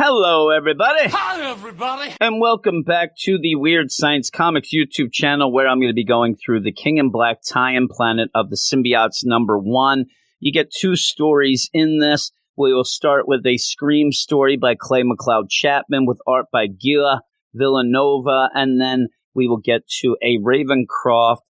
Hello, everybody. Hi, everybody. And welcome back to the Weird Science Comics YouTube channel, where I'm going to be going through the King in Black tie-in planet of the Symbiotes #1. You get 2 stories in this. We will start with a Scream story by Clay McLeod Chapman with art by Gila Villanova, and then we will get to a Ravencroft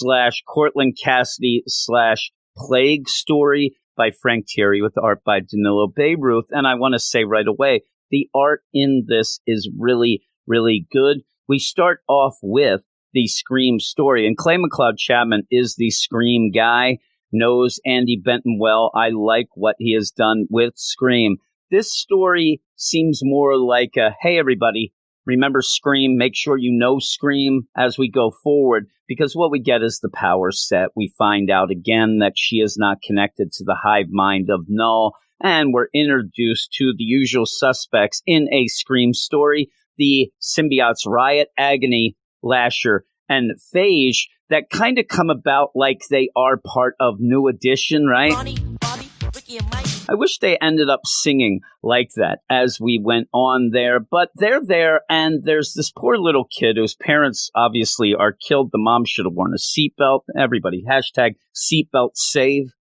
/ Cortland Cassidy / Plague story by Frank Thierry with art by Danilo Bayruth. And I want to say right away, the art in this is really, really good. We start off with the Scream story, and Clay McLeod Chapman is the Scream guy, knows Andy Benton well. I like what he has done with Scream. This story seems more like a, hey, everybody, remember Scream, make sure you know Scream as we go forward, because what we get is the power set. We find out again that she is not connected to the hive mind of Knull, and we're introduced to the usual suspects in a Scream story, the symbiotes Riot, Agony, Lasher, and Phage, that kind of come about like they are part of New Edition, right? Bonnie, Bobby, Ricky, and Mike. I wish they ended up singing like that as we went on there, but they're there, and there's this poor little kid whose parents obviously are killed. The mom should have worn a seatbelt. Everybody, hashtag seatbelt save.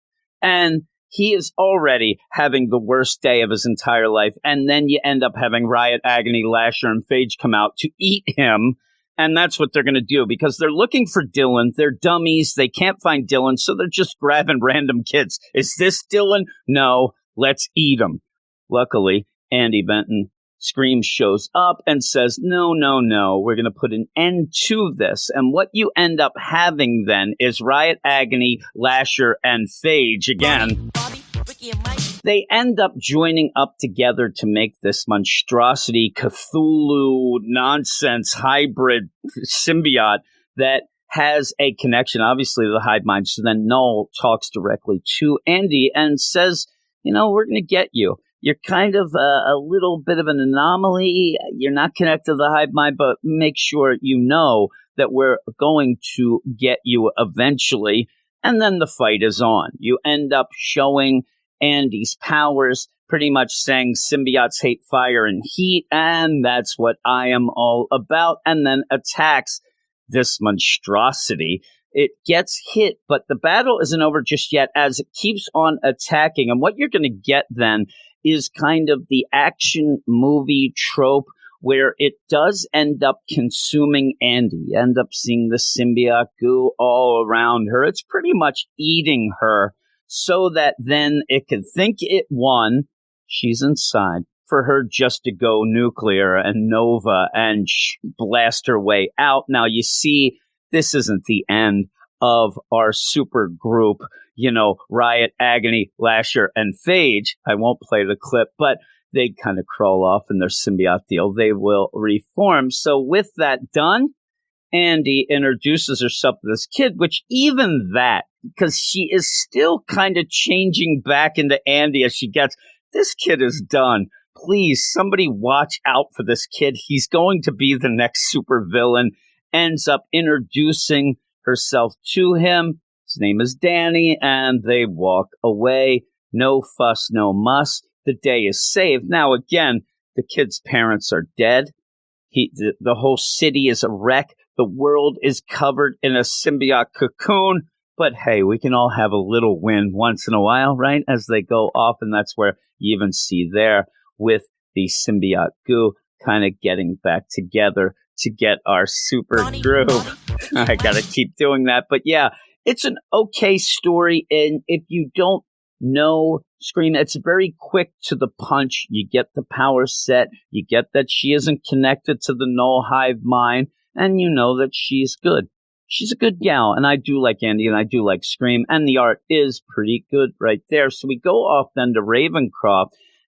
And he is already having the worst day of his entire life, and then you end up having Riot, Agony, Lasher, and Phage come out to eat him. And that's what they're going to do, because they're looking for Dylan. They're dummies. They can't find Dylan, so they're just grabbing random kids. Is this Dylan? No, let's eat him. Luckily, Andy Benton Scream shows up and says, no, we're going to put an end to this. And what you end up having then is Riot, Agony, Lasher, and Phage again. Bobby, Ricky, and Mike. They end up joining up together to make this monstrosity Cthulhu nonsense hybrid symbiote that has a connection, obviously, to the hive mind. So then Knull talks directly to Andy and says, you know, we're going to get you. You're kind of a little bit of an anomaly. You're not connected to the hive mind, but make sure you know that we're going to get you eventually. And then the fight is on. You end up showing Andy's powers, pretty much saying symbiotes hate fire and heat, and that's what I am all about, and then attacks this monstrosity. It gets hit, but the battle isn't over just yet as it keeps on attacking, and what you're going to get then is kind of the action movie trope where it does end up consuming Andy. You end up seeing the symbiote goo all around her. It's pretty much eating her, so that then it can think it won. She's inside for her just to go nuclear and nova and blast her way out. Now, you see, this isn't the end of our super group, you know, Riot, Agony, Lasher, and Phage. I won't play the clip, but they kind of crawl off in their symbiote deal. They will reform. So with that done, Andy introduces herself to this kid, which even that, because she is still kind of changing back into Andy as she gets, this kid is done. Please, somebody watch out for this kid. He's going to be the next super villain. Ends up introducing herself to him. His name is Danny, and they walk away. No fuss, no muss. The day is saved. Now, again, the kid's parents are dead. The whole city is a wreck. The world is covered in a symbiote cocoon. But hey, we can all have a little win once in a while, right? As they go off, and that's where you even see there with the symbiote goo kind of getting back together to get our super groove. I gotta keep doing that. But yeah, it's an okay story, and if you don't know Scream, it's very quick to the punch. You get the power set, you get that she isn't connected to the Knull hive mind, and you know that she's good. She's a good gal, and I do like Andy, and I do like Scream, and the art is pretty good right there. So we go off then to Ravencroft,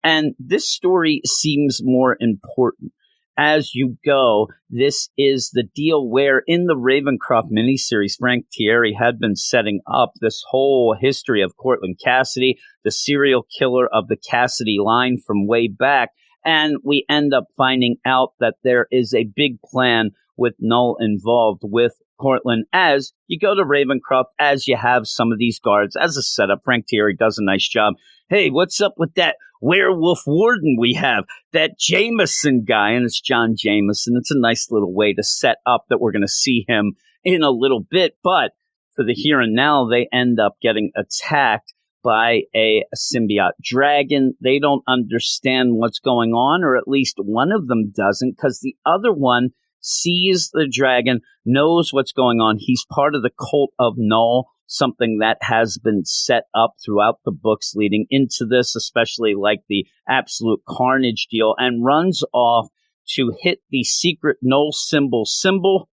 and this story seems more important. As you go, this is the deal where in the Ravencroft miniseries, Frank Thierry had been setting up this whole history of Cortland Cassidy, the serial killer of the Cassidy line from way back, and we end up finding out that there is a big plan with Knull involved with Cortland as you go to Ravencroft, as you have some of these guards as a setup. Frank Thierry does a nice job. Hey, what's up with that werewolf warden we have, that Jameson guy, and it's John Jameson. It's a nice little way to set up that we're going to see him in a little bit, but for the here and now, they end up getting attacked by a symbiote dragon. They don't understand what's going on, or at least one of them doesn't, because the other one sees the dragon, knows what's going on. He's part of the cult of Knull, something that has been set up throughout the books leading into this, especially like the absolute carnage deal, and runs off to hit the secret Knull symbol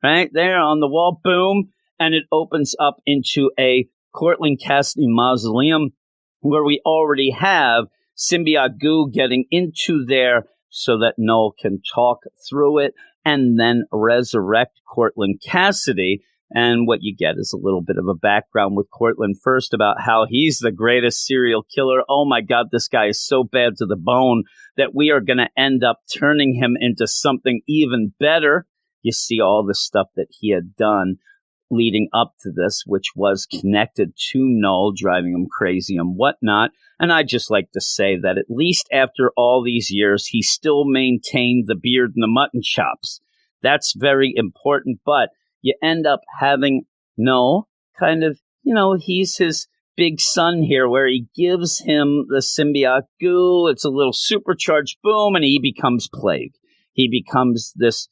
right there on the wall. Boom. And it opens up into a Cortland Cassie mausoleum where we already have symbiote goo getting into there so that Knull can talk through it and then resurrect Cortland Cassidy. And what you get is a little bit of a background with Cortland first about how he's the greatest serial killer. Oh my God, this guy is so bad to the bone that we are going to end up turning him into something even better. You see all the stuff that he had done leading up to this, which was connected to Knull, driving him crazy and whatnot. And I just like to say that at least after all these years, he still maintained the beard and the mutton chops. That's very important, but you end up having Knull kind of, he's his big son here, where he gives him the symbiote goo. It's a little supercharged boom, and he becomes Plague. He becomes this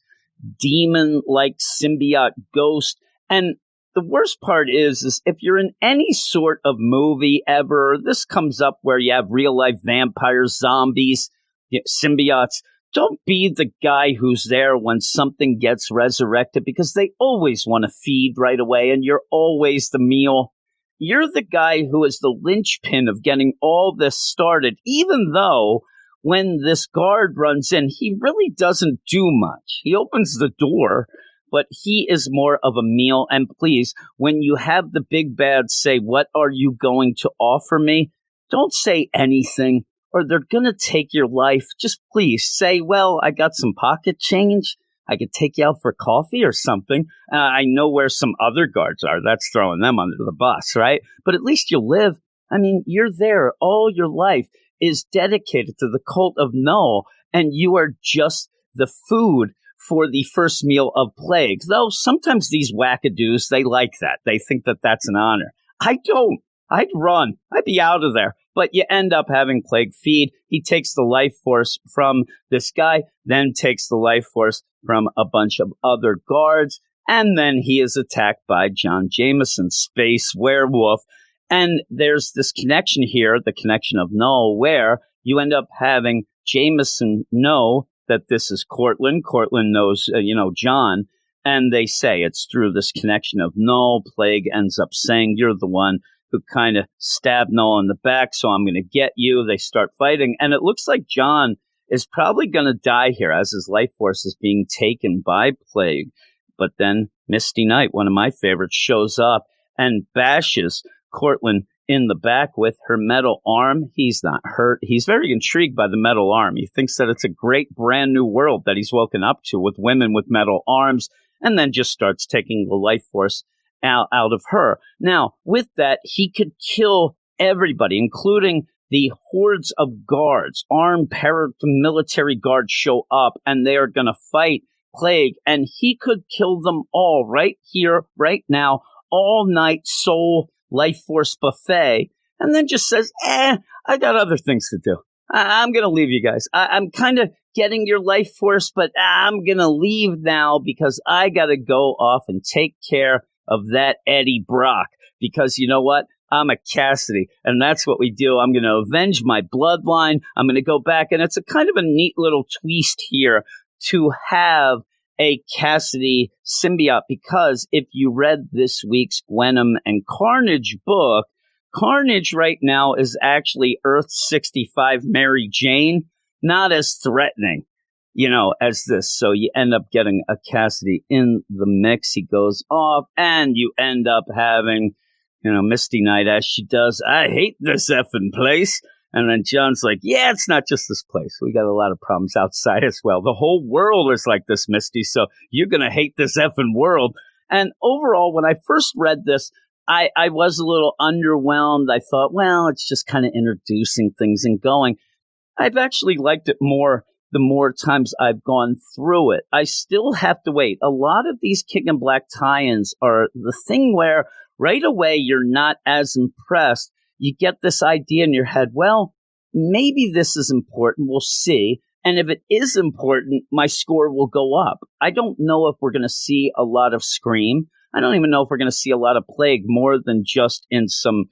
demon-like symbiote ghost. And the worst part is if you're in any sort of movie ever, this comes up where you have real-life vampires, zombies, symbiotes. Don't be the guy who's there when something gets resurrected, because they always want to feed right away, and you're always the meal. You're the guy who is the linchpin of getting all this started, even though when this guard runs in, he really doesn't do much. He opens the door, but he is more of a meal. And please, when you have the big bad say, "What are you going to offer me?" don't say anything, or they're going to take your life. Just please say, "Well, I got some pocket change. I could take you out for coffee or something. I know where some other guards are." That's throwing them under the bus, right? But at least you live. I mean, you're there. All your life is dedicated to the cult of Knull, and you are just the food for the first meal of Plague. Though sometimes these wackadoos, they like that. They think that that's an honor. I don't. I'd run. I'd be out of there. But you end up having Plague feed. He takes the life force from this guy, then takes the life force from a bunch of other guards, and then he is attacked by John Jameson, space werewolf. And there's this connection here, the connection of Knull, where you end up having Jameson know that this is Cortland. Cortland knows, John. And they say it's through this connection of Knull. Plague ends up saying, "You're the one who kind of stabbed Knull in the back, so I'm going to get you." They start fighting. And it looks like John is probably going to die here as his life force is being taken by Plague. But then Misty Knight, one of my favorites, shows up and bashes Cortland in the back with her metal arm. He's not hurt. He's very intrigued by the metal arm. He thinks that it's a great brand new world that he's woken up to with women with metal arms, and then just starts taking the life force out of her. Now, with that, he could kill everybody, including the hordes of guards. Armed paramilitary guards show up, and they are going to fight Plague, and he could kill them all right here, right now, all night soul life force buffet, and then just says, I got other things to do. I'm going to leave you guys. I'm kind of getting your life force, but I'm going to leave now because I got to go off and take care of that Eddie Brock. Because you know what? I'm a Cassidy, and that's what we do. I'm going to avenge my bloodline. I'm going to go back, and it's a kind of a neat little twist here to have a Cassidy symbiote, because if you read this week's Gwenom and Carnage book, Carnage right now is actually Earth 65 Mary Jane, not as threatening, as this. So you end up getting a Cassidy in the mix. He goes off, and you end up having, Misty Knight, as she does, "I hate this effing place." And then John's like, "Yeah, it's not just this place. We got a lot of problems outside as well. The whole world is like this, Misty, so you're going to hate this effing world." And overall, when I first read this, I was a little underwhelmed. I thought, well, it's just kind of introducing things and going. I've actually liked it more the more times I've gone through it. I still have to wait. A lot of these King in Black tie-ins are the thing where right away you're not as impressed. You get this idea in your head, well, maybe this is important. We'll see. And if it is important, my score will go up. I don't know if we're going to see a lot of Scream. I don't even know if we're going to see a lot of Plague more than just in some,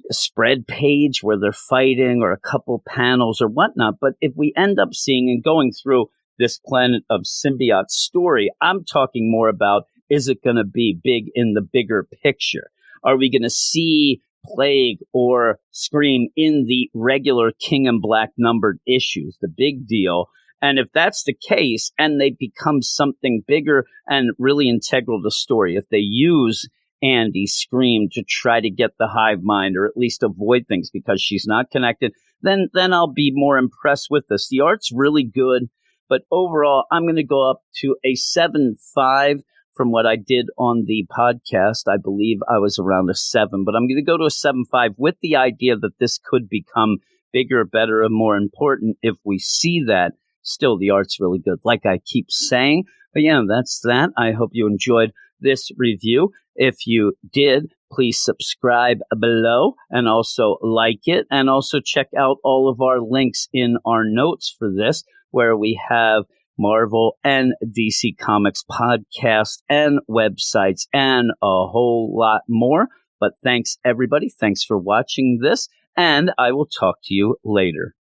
spread page where they're fighting or a couple panels or whatnot. But if we end up seeing and going through this Planet of Symbiotes story, I'm talking more about, is it going to be big in the bigger picture? Are we going to see Plague or Scream in the regular King in Black numbered issues, the big deal? And if that's the case and they become something bigger and really integral to the story, if they use Andy Scream to try to get the hive mind or at least avoid things because she's not connected, then I'll be more impressed with this. The art's really good, but overall, I'm going to go up to a 7.5 from what I did on the podcast. I believe I was around a 7, but I'm going to go to a 7.5 with the idea that this could become bigger, better, and more important if we see that. Still, the art's really good, like I keep saying. But yeah, that's that. I hope you enjoyed this review. If you did, please subscribe below and also like it. And also check out all of our links in our notes for this, where we have Marvel and DC Comics podcasts and websites and a whole lot more. But thanks, everybody. Thanks for watching this, and I will talk to you later.